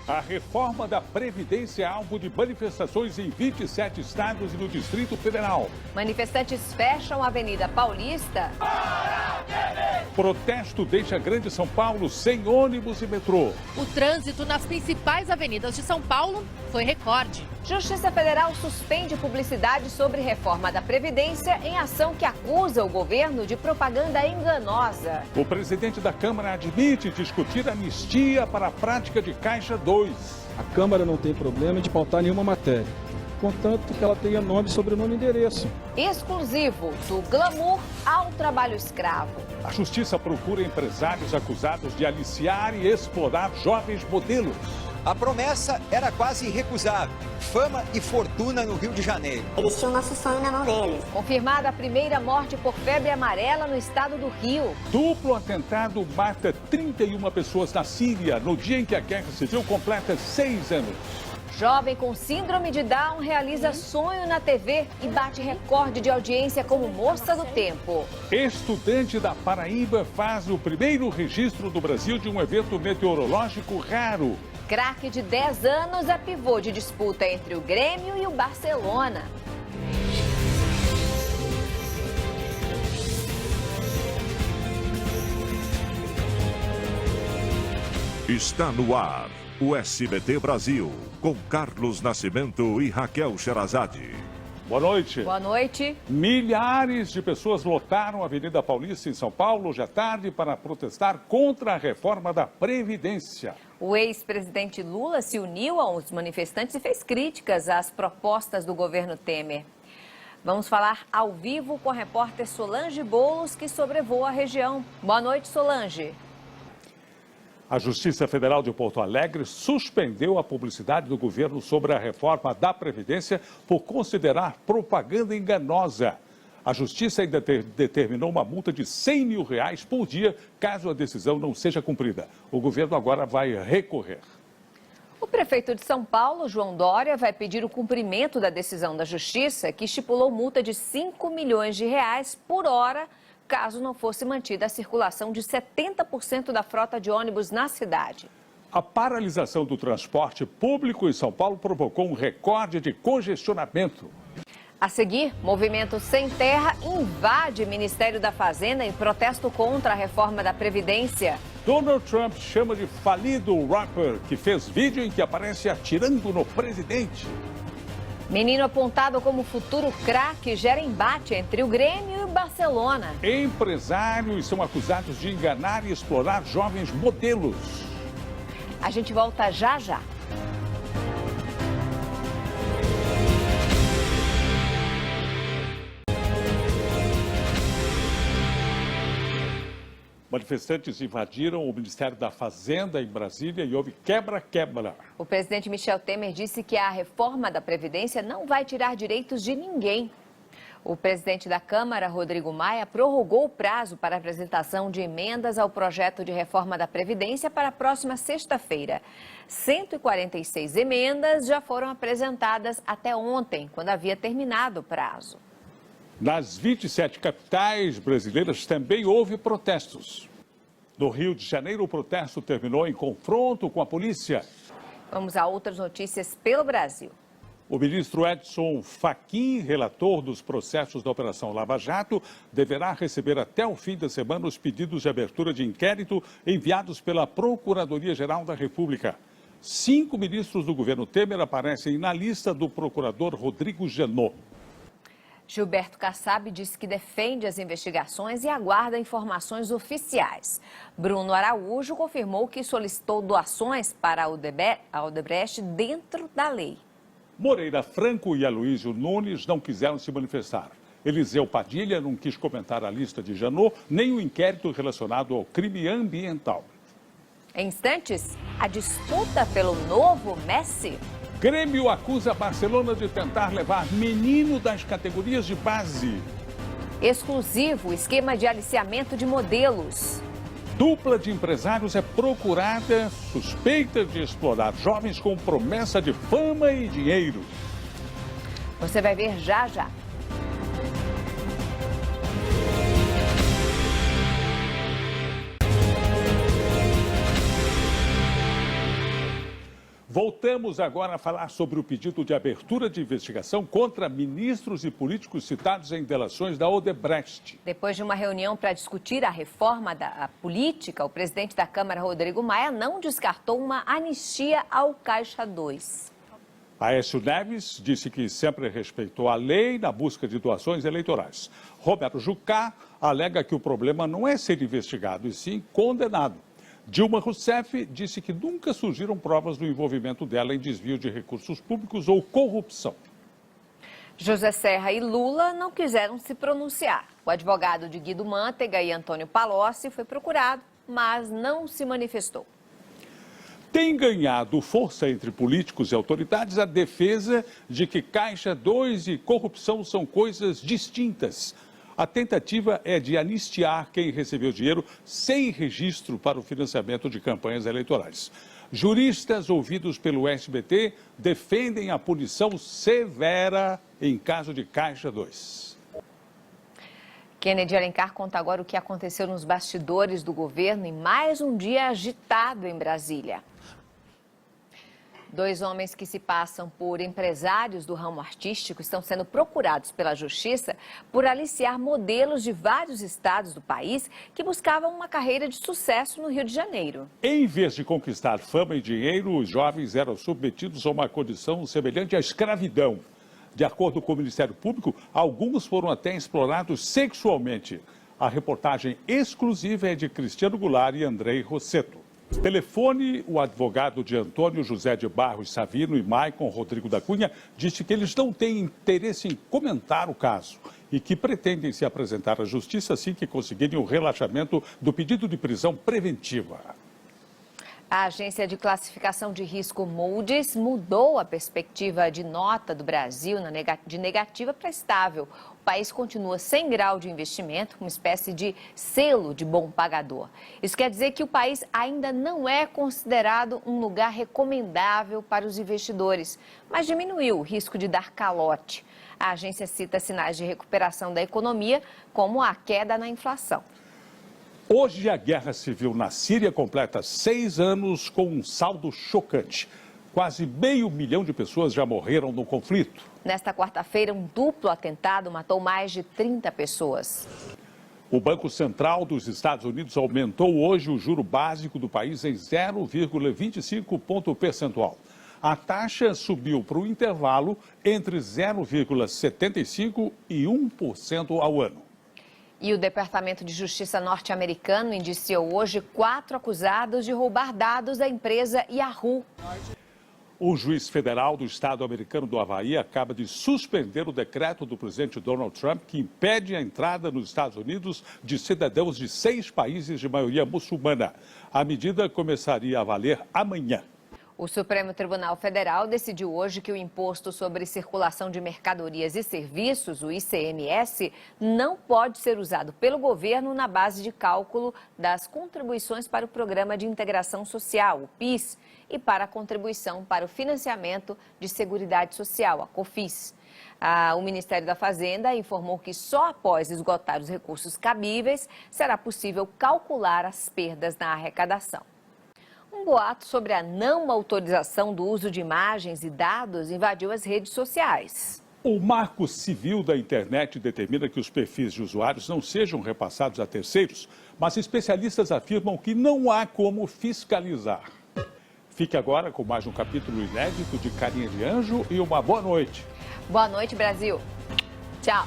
A reforma da Previdência é alvo de manifestações em 27 estados e no Distrito Federal. Manifestantes fecham a Avenida Paulista. Protesto deixa Grande São Paulo sem ônibus e metrô. O trânsito nas principais avenidas de São Paulo foi recorde. Justiça Federal suspende publicidade sobre reforma da Previdência em ação que acusa o governo de propaganda enganosa. O presidente da Câmara admite discutir anistia para a prática de Caixa 2. A Câmara não tem problema de pautar nenhuma matéria, contanto que ela tenha nome, sobrenome e endereço. Exclusivo do glamour ao trabalho escravo. A Justiça procura empresários acusados de aliciar e explorar jovens modelos. A promessa era quase irrecusável: fama e fortuna no Rio de Janeiro. Eles tinham nosso sonho na mão deles. Confirmada a primeira morte por febre amarela no estado do Rio. Duplo atentado mata 31 pessoas na Síria, no dia em que a guerra civil completa 6 anos. Jovem com síndrome de Down realiza sonho na TV e bate recorde de audiência como Moça do Tempo. Estudante da Paraíba faz o primeiro registro do Brasil de um evento meteorológico raro. Craque de 10 anos é pivô de disputa entre o Grêmio e o Barcelona. Está no ar o SBT Brasil, com Carlos Nascimento e Raquel Sherazade. Boa noite. Boa noite. Milhares de pessoas lotaram a Avenida Paulista em São Paulo hoje à tarde para protestar contra a reforma da Previdência. O ex-presidente Lula se uniu aos manifestantes e fez críticas às propostas do governo Temer. Vamos falar ao vivo com a repórter Solange Boulos, que sobrevoa a região. Boa noite, Solange. A Justiça Federal de Porto Alegre suspendeu a publicidade do governo sobre a reforma da Previdência por considerar propaganda enganosa. A Justiça ainda determinou uma multa de R$100 mil por dia, caso a decisão não seja cumprida. O governo agora vai recorrer. O prefeito de São Paulo, João Dória, vai pedir o cumprimento da decisão da Justiça, que estipulou multa de R$5 milhões por hora, caso não fosse mantida a circulação de 70% da frota de ônibus na cidade. A paralisação do transporte público em São Paulo provocou um recorde de congestionamento. A seguir, Movimento Sem Terra invade o Ministério da Fazenda em protesto contra a reforma da Previdência. Donald Trump chama de falido o rapper que fez vídeo em que aparece atirando no presidente. Menino apontado como futuro craque gera embate entre o Grêmio e o Barcelona. Empresários são acusados de enganar e explorar jovens modelos. A gente volta já já. Manifestantes invadiram o Ministério da Fazenda em Brasília e houve quebra-quebra. O presidente Michel Temer disse que a reforma da Previdência não vai tirar direitos de ninguém. O presidente da Câmara, Rodrigo Maia, prorrogou o prazo para apresentação de emendas ao projeto de reforma da Previdência para a próxima sexta-feira. 146 emendas já foram apresentadas até ontem, quando havia terminado o prazo. Nas 27 capitais brasileiras também houve protestos. No Rio de Janeiro, o protesto terminou em confronto com a polícia. Vamos a outras notícias pelo Brasil. O ministro Edson Fachin, relator dos processos da Operação Lava Jato, deverá receber até o fim da semana os pedidos de abertura de inquérito enviados pela Procuradoria-Geral da República. 5 ministros do governo Temer aparecem na lista do procurador Rodrigo Janot. Gilberto Kassab disse que defende as investigações e aguarda informações oficiais. Bruno Araújo confirmou que solicitou doações para a Odebrecht dentro da lei. Moreira Franco e Aloysio Nunes não quiseram se manifestar. Eliseu Padilha não quis comentar a lista de Janot, nem o inquérito relacionado ao crime ambiental. Em instantes, a disputa pelo novo Messi. Grêmio acusa Barcelona de tentar levar menino das categorias de base. Exclusivo esquema de aliciamento de modelos. Dupla de empresários é procurada, suspeita de explorar jovens com promessa de fama e dinheiro. Você vai ver já já. Voltamos agora a falar sobre o pedido de abertura de investigação contra ministros e políticos citados em delações da Odebrecht. Depois de uma reunião para discutir a reforma da política, o presidente da Câmara, Rodrigo Maia, não descartou uma anistia ao Caixa 2. Aécio Neves disse que sempre respeitou a lei na busca de doações eleitorais. Roberto Jucá alega que o problema não é ser investigado, e sim condenado. Dilma Rousseff disse que nunca surgiram provas do envolvimento dela em desvio de recursos públicos ou corrupção. José Serra e Lula não quiseram se pronunciar. O advogado de Guido Mantega e Antônio Palocci foi procurado, mas não se manifestou. Tem ganhado força entre políticos e autoridades a defesa de que Caixa 2 e corrupção são coisas distintas. A tentativa é de anistiar quem recebeu dinheiro sem registro para o financiamento de campanhas eleitorais. Juristas ouvidos pelo SBT defendem a punição severa em caso de Caixa 2. Kennedy Alencar conta agora o que aconteceu nos bastidores do governo em mais um dia agitado em Brasília. 2 homens que se passam por empresários do ramo artístico estão sendo procurados pela Justiça por aliciar modelos de vários estados do país que buscavam uma carreira de sucesso no Rio de Janeiro. Em vez de conquistar fama e dinheiro, os jovens eram submetidos a uma condição semelhante à escravidão. De acordo com o Ministério Público, alguns foram até explorados sexualmente. A reportagem exclusiva é de Cristiano Goulart e Andrei Rosseto. Telefone, o advogado de Antônio José de Barros Savino e Maicon Rodrigo da Cunha disse que eles não têm interesse em comentar o caso e que pretendem se apresentar à Justiça assim que conseguirem o relaxamento do pedido de prisão preventiva. A agência de classificação de risco Moody's mudou a perspectiva de nota do Brasil de negativa para estável. O país continua sem grau de investimento, uma espécie de selo de bom pagador. Isso quer dizer que o país ainda não é considerado um lugar recomendável para os investidores, mas diminuiu o risco de dar calote. A agência cita sinais de recuperação da economia, como a queda na inflação. Hoje, a guerra civil na Síria completa 6 anos com um saldo chocante. Quase 500 mil de pessoas já morreram no conflito. Nesta quarta-feira, um duplo atentado matou mais de 30 pessoas. O Banco Central dos Estados Unidos aumentou hoje o juro básico do país em 0,25 ponto percentual. A taxa subiu para o intervalo entre 0,75% e 1% ao ano. E o Departamento de Justiça norte-americano indiciou hoje 4 acusados de roubar dados da empresa Yahoo. O juiz federal do estado americano do Havaí acaba de suspender o decreto do presidente Donald Trump que impede a entrada nos Estados Unidos de cidadãos de 6 países de maioria muçulmana. A medida começaria a valer amanhã. O Supremo Tribunal Federal decidiu hoje que o Imposto sobre Circulação de Mercadorias e Serviços, o ICMS, não pode ser usado pelo governo na base de cálculo das contribuições para o Programa de Integração Social, o PIS, e para a contribuição para o financiamento de Seguridade Social, a COFINS. O Ministério da Fazenda informou que só após esgotar os recursos cabíveis será possível calcular as perdas na arrecadação. Um boato sobre a não autorização do uso de imagens e dados invadiu as redes sociais. O Marco Civil da Internet determina que os perfis de usuários não sejam repassados a terceiros, mas especialistas afirmam que não há como fiscalizar. Fique agora com mais um capítulo inédito de Carinha de Anjo e uma boa noite. Boa noite, Brasil. Tchau.